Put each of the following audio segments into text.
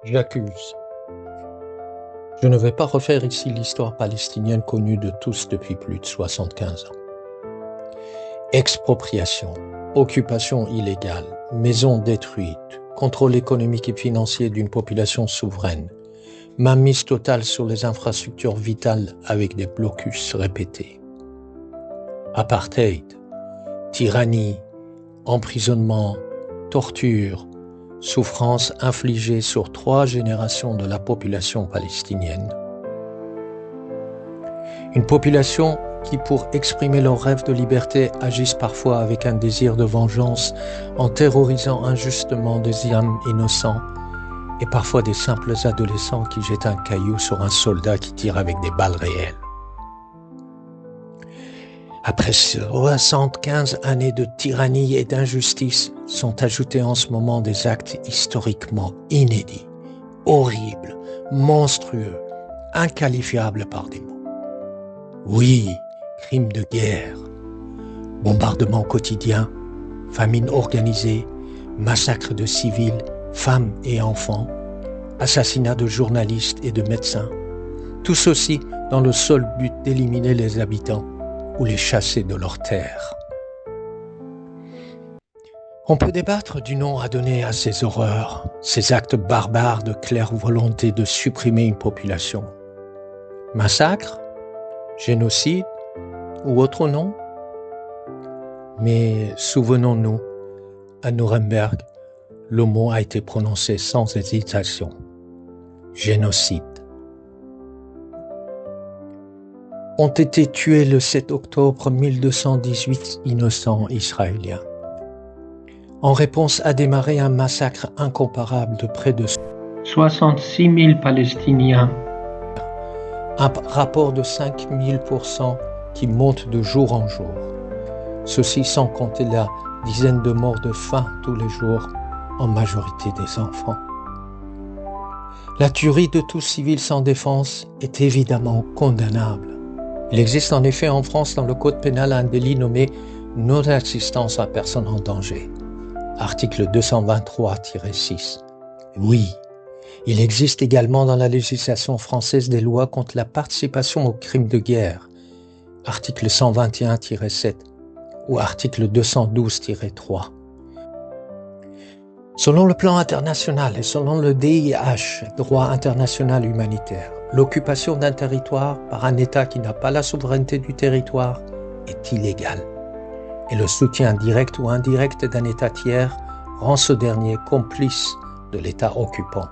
J'accuse. Je ne vais pas refaire ici l'histoire palestinienne connue de tous depuis plus de 75 ans. Expropriation, occupation illégale, maisons détruites, contrôle économique et financier d'une population souveraine, mainmise totale sur les infrastructures vitales avec des blocus répétés. Apartheid, tyrannie, emprisonnement, torture, souffrance infligée sur 3 générations de la population palestinienne. Une population qui, pour exprimer leurs rêves de liberté, agissent parfois avec un désir de vengeance en terrorisant injustement des âmes innocents et parfois des simples adolescents qui jettent un caillou sur un soldat qui tire avec des balles réelles. Après 75 années de tyrannie et d'injustice, sont ajoutés en ce moment des actes historiquement inédits, horribles, monstrueux, inqualifiables par des mots. Oui, crimes de guerre, bombardements quotidiens, famine organisée, massacres de civils, femmes et enfants, assassinats de journalistes et de médecins, tout ceci dans le seul but d'éliminer les habitants ou les chasser de leurs terres. On peut débattre du nom à donner à ces horreurs, ces actes barbares de claire volonté de supprimer une population. Massacre, génocide ou autre nom? Mais souvenons-nous, à Nuremberg, le mot a été prononcé sans hésitation. Génocide. Ont été tués le 7 octobre 1218 innocents israéliens. En réponse a démarré un massacre incomparable de près de 66 000 Palestiniens. Un rapport de 5 000% qui monte de jour en jour. Ceci sans compter la dizaine de morts de faim tous les jours, en majorité des enfants. La tuerie de tout civil sans défense est évidemment condamnable. Il existe en effet en France dans le code pénal un délit nommé non-assistance à personne en danger. Article 223-6. Oui, il existe également dans la législation française des lois contre la participation aux crimes de guerre. Article 121-7 ou article 212-3. Selon le plan international et selon le DIH, droit international humanitaire, l'occupation d'un territoire par un État qui n'a pas la souveraineté du territoire est illégale. Et le soutien direct ou indirect d'un État tiers rend ce dernier complice de l'État occupant.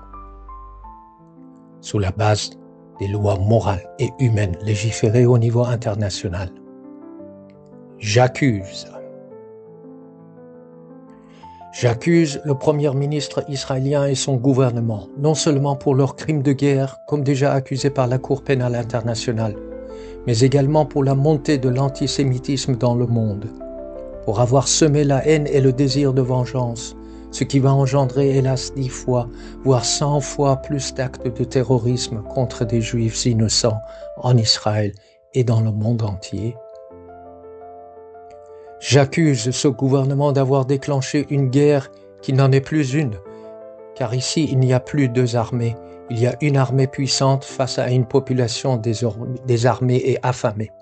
Sous la base des lois morales et humaines légiférées au niveau international. J'accuse le Premier ministre israélien et son gouvernement, non seulement pour leurs crimes de guerre, comme déjà accusés par la Cour pénale internationale, mais également pour la montée de l'antisémitisme dans le monde, pour avoir semé la haine et le désir de vengeance, ce qui va engendrer hélas 10 fois, voire 100 fois plus d'actes de terrorisme contre des juifs innocents en Israël et dans le monde entier. J'accuse ce gouvernement d'avoir déclenché une guerre qui n'en est plus une, car ici il n'y a plus 2 armées, il y a une armée puissante face à une population désarmée et affamée.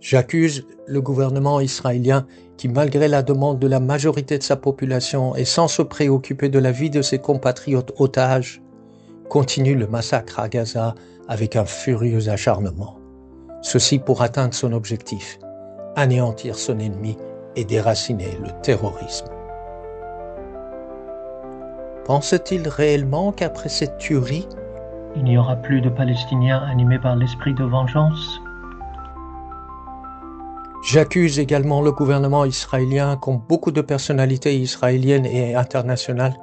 J'accuse le gouvernement israélien qui, malgré la demande de la majorité de sa population et sans se préoccuper de la vie de ses compatriotes otages, continue le massacre à Gaza avec un furieux acharnement. Ceci pour atteindre son objectif, anéantir son ennemi et déraciner le terrorisme. Pense-t-il réellement qu'après cette tuerie, il n'y aura plus de Palestiniens animés par l'esprit de vengeance? J'accuse également le gouvernement israélien, comme beaucoup de personnalités israéliennes et internationales,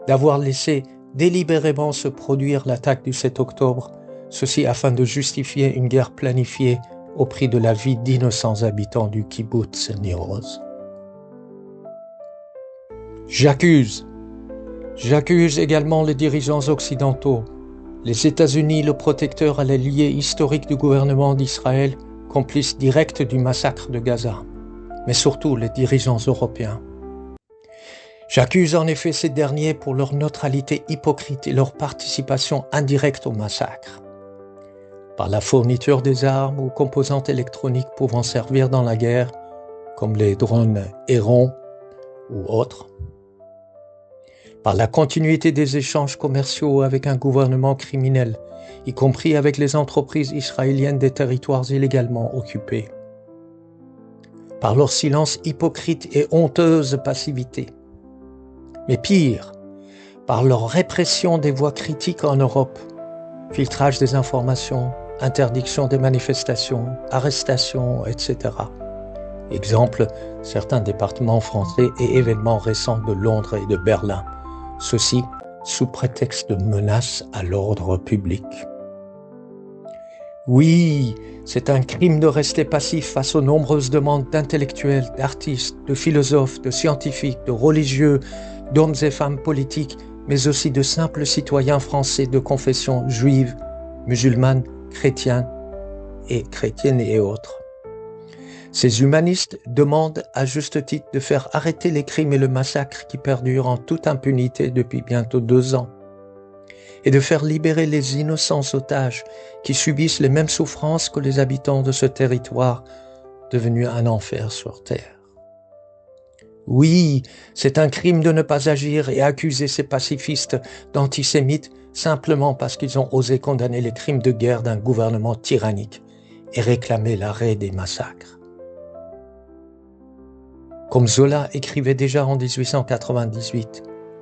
d'avoir laissé délibérément se produire l'attaque du 7 octobre, ceci afin de justifier une guerre planifiée au prix de la vie d'innocents habitants du kibbutz Nir Oz. J'accuse également les dirigeants occidentaux, les États-Unis, le protecteur à l'allié historique du gouvernement d'Israël, complice direct du massacre de Gaza, mais surtout les dirigeants européens. J'accuse en effet ces derniers pour leur neutralité hypocrite et leur participation indirecte au massacre, par la fourniture des armes ou composantes électroniques pouvant servir dans la guerre, comme les drones Héron ou autres, par la continuité des échanges commerciaux avec un gouvernement criminel, y compris avec les entreprises israéliennes des territoires illégalement occupés, par leur silence hypocrite et honteuse passivité, mais pire, par leur répression des voix critiques en Europe, filtrage des informations, interdiction des manifestations, arrestations, etc. Exemple, certains départements français et événements récents de Londres et de Berlin. Ceci sous prétexte de menaces à l'ordre public. Oui, c'est un crime de rester passif face aux nombreuses demandes d'intellectuels, d'artistes, de philosophes, de scientifiques, de religieux, d'hommes et femmes politiques, mais aussi de simples citoyens français de confession juive, musulmane, chrétienne et autres. Ces humanistes demandent à juste titre de faire arrêter les crimes et le massacre qui perdurent en toute impunité depuis bientôt 2 ans et de faire libérer les innocents otages qui subissent les mêmes souffrances que les habitants de ce territoire devenu un enfer sur terre. Oui, c'est un crime de ne pas agir et accuser ces pacifistes d'antisémites simplement parce qu'ils ont osé condamner les crimes de guerre d'un gouvernement tyrannique et réclamer l'arrêt des massacres. Comme Zola écrivait déjà en 1898,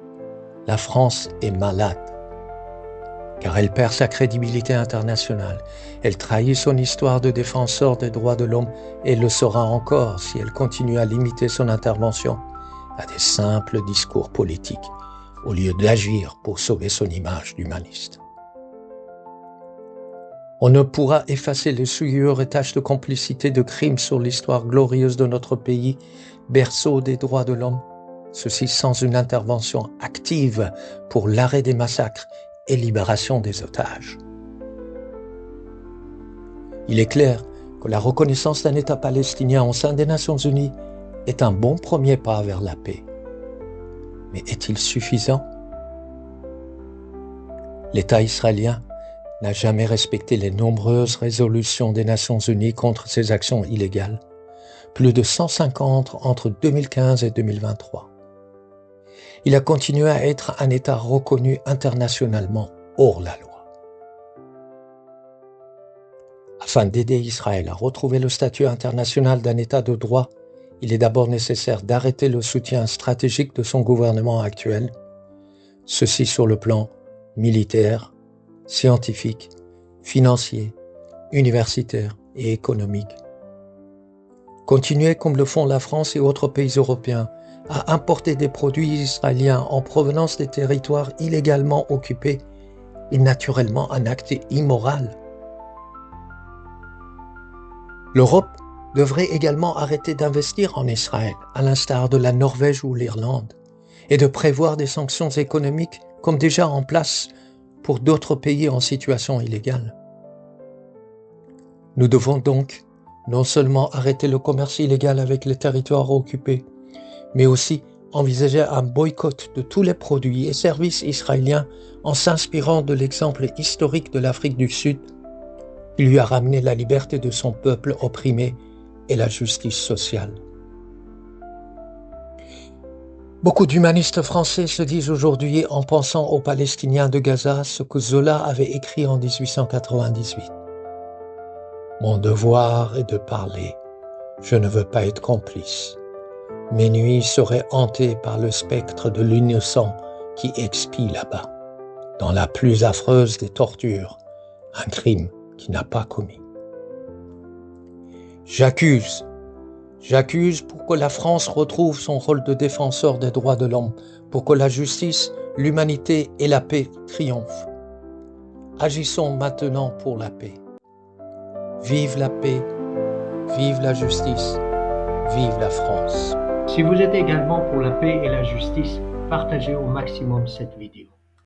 « La France est malade, car elle perd sa crédibilité internationale. Elle trahit son histoire de défenseur des droits de l'homme et le saura encore si elle continue à limiter son intervention à des simples discours politiques au lieu d'agir pour sauver son image d'humaniste. » On ne pourra effacer les souillures et taches de complicité de crimes sur l'histoire glorieuse de notre pays, berceau des droits de l'homme, ceci sans une intervention active pour l'arrêt des massacres et libération des otages. Il est clair que la reconnaissance d'un État palestinien au sein des Nations Unies est un bon premier pas vers la paix. Mais est-il suffisant? L'État israélien n'a jamais respecté les nombreuses résolutions des Nations Unies contre ces actions illégales, plus de 150 entre 2015 et 2023. Il a continué à être un État reconnu internationalement hors la loi. Afin d'aider Israël à retrouver le statut international d'un État de droit, il est d'abord nécessaire d'arrêter le soutien stratégique de son gouvernement actuel, ceci sur le plan militaire, scientifique, financier, universitaire et économique. Continuer comme le font la France et autres pays européens à importer des produits israéliens en provenance des territoires illégalement occupés est naturellement un acte immoral. L'Europe devrait également arrêter d'investir en Israël, à l'instar de la Norvège ou l'Irlande, et de prévoir des sanctions économiques comme déjà en place pour d'autres pays en situation illégale. Nous devons donc non seulement arrêter le commerce illégal avec les territoires occupés, mais aussi envisager un boycott de tous les produits et services israéliens en s'inspirant de l'exemple historique de l'Afrique du Sud, qui lui a ramené la liberté de son peuple opprimé et la justice sociale. Beaucoup d'humanistes français se disent aujourd'hui, en pensant aux Palestiniens de Gaza, ce que Zola avait écrit en 1898. « Mon devoir est de parler, je ne veux pas être complice. Mes nuits seraient hantées par le spectre de l'innocent qui expie là-bas, dans la plus affreuse des tortures, un crime qui n'a pas commis. J'accuse pour que la France retrouve son rôle de défenseur des droits de l'homme, pour que la justice, l'humanité et la paix triomphent. Agissons maintenant pour la paix. Vive la paix, vive la justice, vive la France. Si vous êtes également pour la paix et la justice, partagez au maximum cette vidéo.